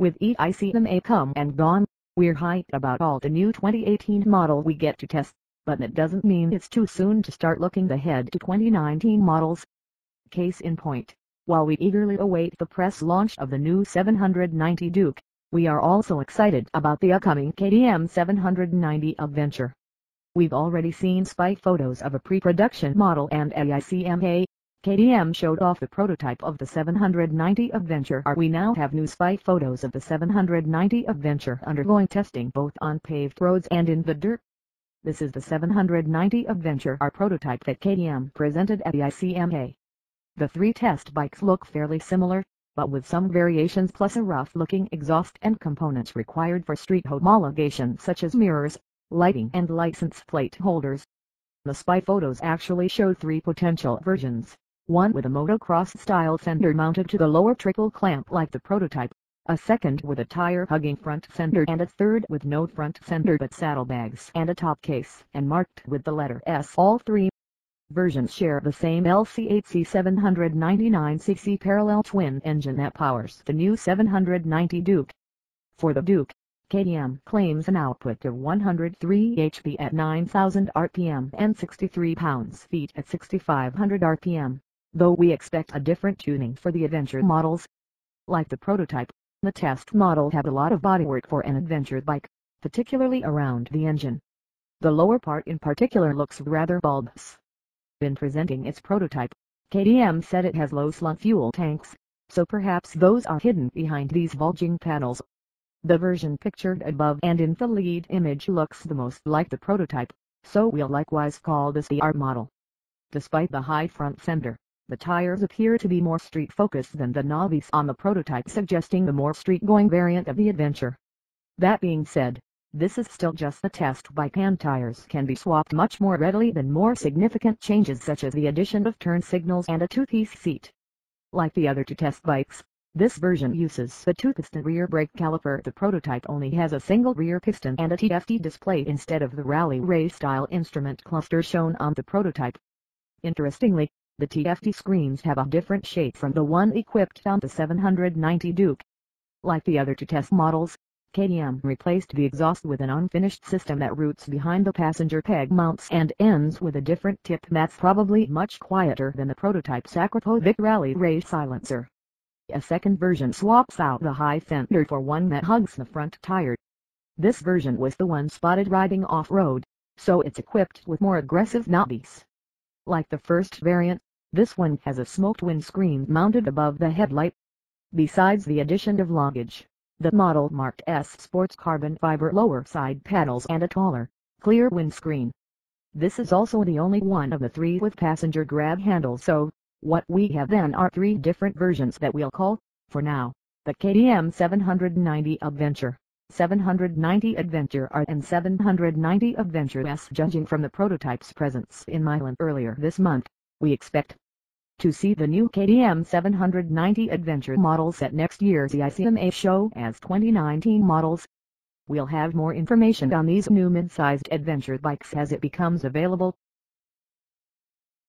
With eicma come and gone, we're hyped about all the new 2018 model we get to test, but that doesn't mean it's too soon to start looking ahead to 2019 models. Case in point, while we eagerly await the press launch of the new 790 Duke, we are also excited about the upcoming KTM 790 Adventure. We've already seen spy photos of a pre-production model, and at eicma, KTM showed off the prototype of the 790 Adventure. We now have new spy photos of the 790 Adventure undergoing testing both on paved roads and in the dirt. This is the 790 Adventure, our prototype that KTM presented at eicma. The three test bikes look fairly similar, but with some variations, plus a rough-looking exhaust and components required for street homologation such as mirrors, lighting and license plate holders. The spy photos actually showed three potential versions, one with a motocross-style fender mounted to the lower triple clamp like the prototype, a second with a tire-hugging front fender, and a third with no front fender but saddlebags and a top case and marked with the letter S. All three versions share the same LC8C 799cc parallel twin engine that powers the new 790 Duke. For the Duke, KTM claims an output of 103 HP at 9,000 RPM and 63 pounds-feet at 6,500 RPM, though we expect a different tuning for the Adventure models. Like the prototype, the test model had a lot of bodywork for an adventure bike, particularly around the engine. The lower part in particular looks rather bulbous. In presenting its prototype, KTM said it has low-slung fuel tanks, so perhaps those are hidden behind these bulging panels. The version pictured above and in the lead image looks the most like the prototype, so we'll likewise call this the R model. Despite the high front fender, the tires appear to be more street-focused than the knobbies on the prototype, suggesting the more street-going variant of the Adventure. That being said, this is still just a test bike, and tires can be swapped much more readily than more significant changes such as the addition of turn signals and a two-piece seat. Like the other two test bikes, this version uses the two-piston rear brake caliper. The prototype only has a single rear piston and a TFT display instead of the rally race-style instrument cluster shown on the prototype. Interestingly, the TFT screens have a different shape from the one equipped on the 790 Duke. Like the other two test models, KTM replaced the exhaust with an unfinished system that routes behind the passenger peg mounts and ends with a different tip that's probably much quieter than the prototype's Akrapovic rally race silencer. A second version swaps out the high fender for one that hugs the front tire. This version was the one spotted riding off-road, so it's equipped with more aggressive knobbies. Like the first variant, this one has a smoked windscreen mounted above the headlight. Besides the addition of luggage, the model marked S sports carbon fiber lower side panels and a taller, clear windscreen. This is also the only one of the three with passenger grab handles, so what we have then are three different versions that we'll call, for now, the KTM 790 Adventure, 790 Adventure R and 790 Adventure S. Judging from the prototype's presence in Milan earlier this month, we expect to see the new KTM 790 Adventure models at next year's eicma show as 2019 models. We'll have more information on these new mid-sized adventure bikes as it becomes available.